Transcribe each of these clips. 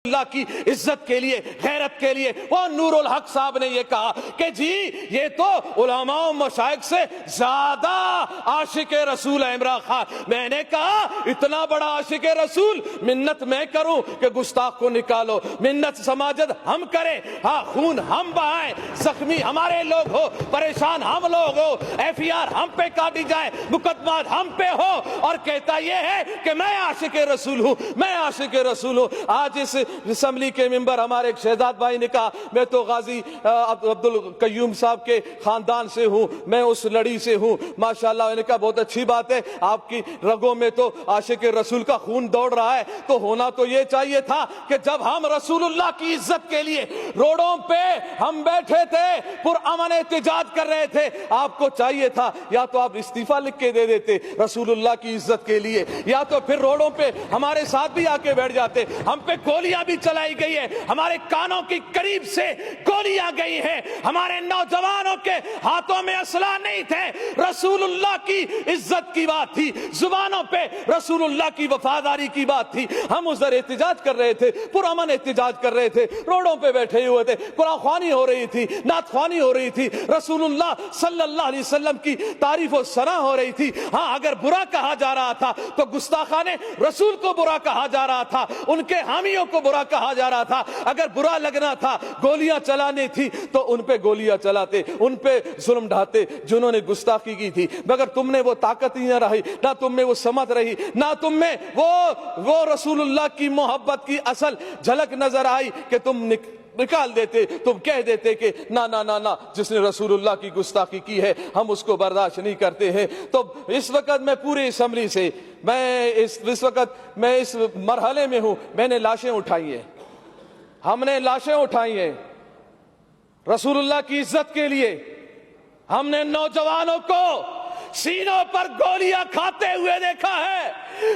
اللہ کی عزت کے لیے، غیرت کے لیے وہ نور الحق صاحب نے یہ کہا کہ جی یہ تو علماء و مشائخ سے زیادہ عاشق رسول ہے عمران خان۔ میں نے کہا اتنا بڑا عاشق رسول منت میں کروں کہ گستاخ کو نکالو، منت سماجت ہم کریں، ہاں خون ہم بہائیں، زخمی ہمارے لوگ ہو، پریشان ہم لوگ ہو، ایف ای آر ہم پہ کاٹی جائے، مقدمات ہم پہ ہو، اور کہتا یہ ہے کہ میں عاشق رسول ہوں، میں عاشق رسول ہوں۔ آج اس اسمبلی کے ممبر ہمارے ایک شہزاد بھائی نے کہا میں تو غازی عبد القیوم صاحب کے خاندان سے ہوں، میں اس لڑی سے ہوں، ماشاءاللہ۔ میں نے کہا بہت اچھی بات ہے، آپ کی رگوں میں تو عاشق رسول کا خون دوڑ رہا ہے، تو ہونا تو یہ چاہیے تھا کہ جب ہم رسول اللہ کی عزت کے لیے روڈوں پہ ہم بیٹھے تھے، پرامن احتجاج کر رہے تھے، آپ کو چاہیے تھا یا تو آپ استعفیٰ لکھ کے دے دیتے رسول اللہ کی عزت کے لیے، یا تو پھر روڈوں پہ ہمارے ساتھ بھی آ کے بیٹھ جاتے۔ ہم پہ گولیاں بھی چلائی گئی ہے، ہمارے کانوں کی قریب سے گولیاں گئی ہیں، ہمارے نوجوانوں کے ہاتھوں میں اسلحہ نہیں تھے، رسول اللہ کی عزت کی بات تھی، زبانوں پہ رسول اللہ کی وفاداری کی بات تھی۔ ہم ادھر احتجاج کر رہے تھے، پرامن احتجاج کر رہے تھے، روڈوں پہ بیٹھے ہوئے تھے، قرآن خوانی ہو رہی تھی، نعت خوانی ہو رہی تھی، رسول اللہ صلی اللہ علیہ وسلم کی تعریف و ثنا ہو رہی تھی۔ ہاں اگر برا کہا جا رہا تھا تو گستاخان رسول کو برا کہا جا رہا تھا، ان کے حامیوں کو برا کہا جا رہا تھا۔ اگر برا لگنا تھا، گولیاں چلانے تھی تو ان پہ گولیاں چلاتے، ان پہ ظلم ڈھاتے جنہوں نے گستاخی کی تھی، مگر تم نے وہ طاقت ہی نہ رہی، نہ تم میں وہ سمت رہی، نہ تم میں وہ رسول اللہ کی محبت کی اصل جھلک نظر آئی کہ تم نکال دیتے، تم کہہ دیتے کہ نا نا نا نا، جس نے رسول اللہ کی گستاخی کی ہے ہم اس کو برداشت نہیں کرتے ہیں۔ تو اس وقت میں پوری اسمبلی سے اس وقت میں اس مرحلے میں ہوں، میں نے لاشیں اٹھائی ہیں، ہم نے لاشیں اٹھائی ہیں رسول اللہ کی عزت کے لیے۔ ہم نے نوجوانوں کو سینوں پر گولیاں کھاتے ہوئے دیکھا ہے،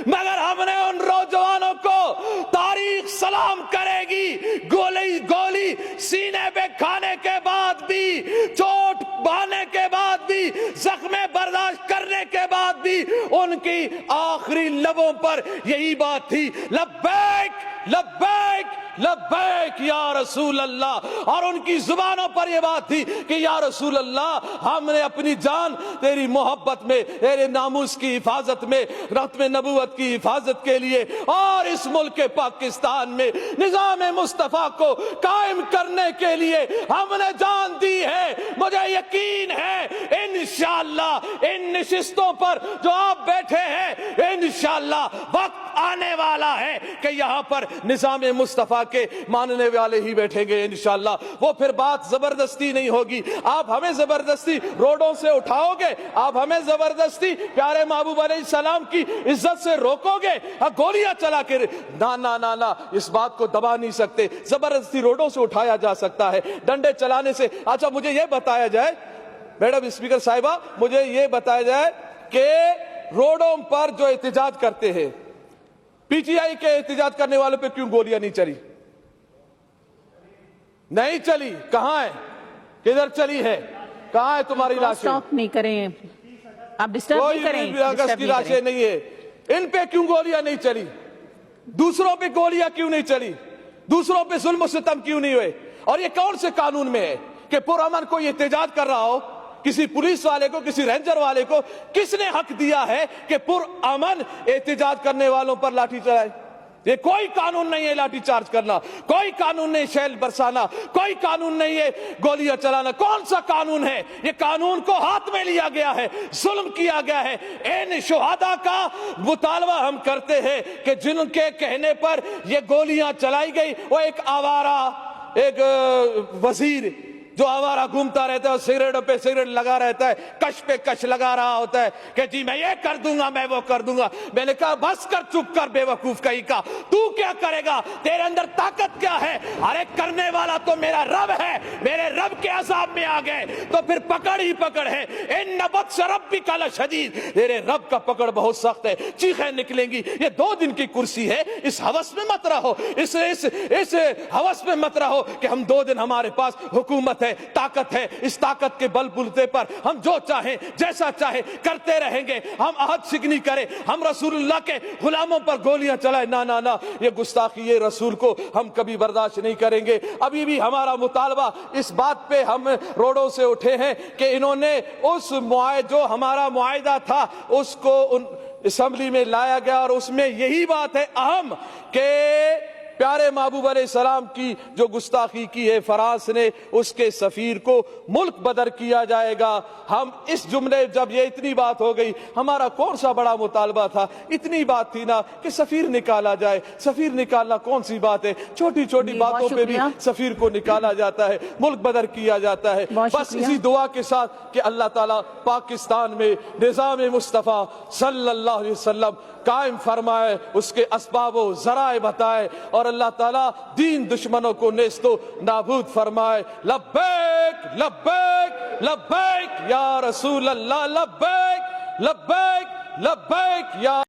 مگر ہم نے ان نوجوانوں کو تاریخ سلام کرے گی، گولی سینے پہ کھانے کے بعد بھی، چوٹ بہانے کے بعد بھی، زخم برداشت کرنے کے بعد بھی ان کی آخری لبوں پر یہی بات تھی، لبیک لبیک لبیک یا رسول اللہ، اور ان کی زبانوں پر یہ بات تھی کہ یا رسول اللہ ہم نے اپنی جان تیری محبت میں، تیرے ناموس کی حفاظت میں، ختم نبوت کی حفاظت کے لیے اور اس ملک پاکستان میں نظام مصطفیٰ کو قائم کرنے کے لیے ہم نے جان دی ہے۔ مجھے یقین ہے انشاءاللہ ان نشستوں پر جو آپ بیٹھے ہیں، انشاءاللہ وقت آنے والا ہے کہ یہاں پر نظام مصطفیٰ کے ماننے والے ہی بیٹھیں گے انشاءاللہ۔ وہ پھر بات زبردستی نہیں ہوگی، آپ ہمیں زبردستی روڈوں سے اٹھاؤ گے، آپ ہمیں زبردستی پیارے محبوب علیہ السلام کی عزت سے روکو گے، گولیاں چلا کے نا نا نا نا، اس بات کو دبا نہیں سکتے۔ زبردستی روڈوں سے اٹھایا جا سکتا ہے، ڈنڈے چلانے سے۔ اچھا مجھے یہ بتایا جائے میڈم اسپیکر صاحبہ، مجھے یہ بتایا جائے کہ روڈوں پر جو احتجاج کرتے ہیں، پی ٹی آئی کے احتجاج کرنے والوں پہ کیوں گولیاں نہیں چلی؟ نہیں چلی، کہاں ہے؟ کدھر چلی ہے؟ کہاں ہے تمہاری لاشیں؟ سٹاپ نہیں کریں، آپ ڈسٹرب نہیں کریں، کوئی اگست کی لاشیں نہیں ہے، ان پہ کیوں گولیاں نہیں چلی؟ دوسروں پہ گولیاں کیوں نہیں چلی؟ دوسروں پہ ظلم و ستم کیوں نہیں ہوئے؟ اور یہ کون سے قانون میں ہے کہ پرامن کوئی احتجاج کر رہا ہو، کسی پولیس والے کو، کسی رینجر والے کو کس نے حق دیا ہے کہ پرامن احتجاج کرنے والوں پر لاٹھی چلائے؟ یہ کوئی قانون نہیں ہے لاٹھی چارج کرنا، کوئی قانون نہیں شیل برسانا، کوئی قانون نہیں ہے گولیاں چلانا۔ کون سا قانون ہے؟ یہ قانون کو ہاتھ میں لیا گیا ہے، ظلم کیا گیا ہے۔ ان شہداء کا مطالبہ ہم کرتے ہیں کہ جن کے کہنے پر یہ گولیاں چلائی گئی، وہ ایک آوارہ، ایک وزیر جو آوارہ گھومتا رہتا ہے، سگریٹوں پہ سگریٹ لگا رہتا ہے، کش پہ کش لگا رہا ہوتا ہے کہ جی میں یہ کر دوں گا، میں وہ کر دوں گا۔ میں نے کہا بس کر، چپ کر، بے وقوف کہیں کا، تو کیا کرے گا؟ تیرے اندر طاقت کیا ہے؟ ارے کرنے والا تو میرا رب ہے، میرے رب کے عذاب میں آ گئے تو پھر پکڑ ہی پکڑ ہے۔ ان بطش ربک لشدید، تیرے رب کا پکڑ بہت سخت ہے، چیخیں نکلیں گی۔ یہ 2 دن کی کرسی ہے، اس ہوس میں مت رہو، اس ہوس میں مت رہو کہ ہم 2 دن ہمارے پاس حکومت طاقت ہے. اس طاقت کے بل بوتے پر ہم جو چاہیں جیسا چاہیں کرتے رہیں گے. ہم عہد شکنی کریں, ہم رسول اللہ کے غلاموں پر گولیاں چلائیں, نہ نہ نہ, یہ گستاخی, یہ رسول کو ہم کبھی برداشت نہیں کریں گے. ابھی بھی ہمارا مطالبہ اس بات پہ ہم روڈوں سے اٹھے ہیں کہ انہوں نے اس جو ہمارا معاہدہ تھا اس کو اسمبلی میں لایا گیا, اور اس میں یہی بات ہے اہم کہ پیارے محبوب علیہ السلام کی جو گستاخی کی ہے فرانس نے, اس کے سفیر کو ملک بدر کیا جائے گا. ہم اس جملے, جب یہ اتنی بات ہو گئی, ہمارا کون سا بڑا مطالبہ تھا, اتنی بات تھی نا کہ سفیر نکالا جائے. سفیر نکالنا کون سی بات ہے, چھوٹی چھوٹی باتوں پہ بھی سفیر کو نکالا جاتا ہے, ملک بدر کیا جاتا ہے. بس اسی دعا کے ساتھ کہ اللہ تعالیٰ پاکستان میں نظام مصطفیٰ صلی اللہ علیہ وسلم قائم فرمائے, اس کے اسباب و ذرائع بتائے, اور اللہ تعالیٰ دین دشمنوں کو نیست و نابود فرمائے. لبیک لبیک لبیک یا رسول اللہ, لبیک لبیک لبیک یا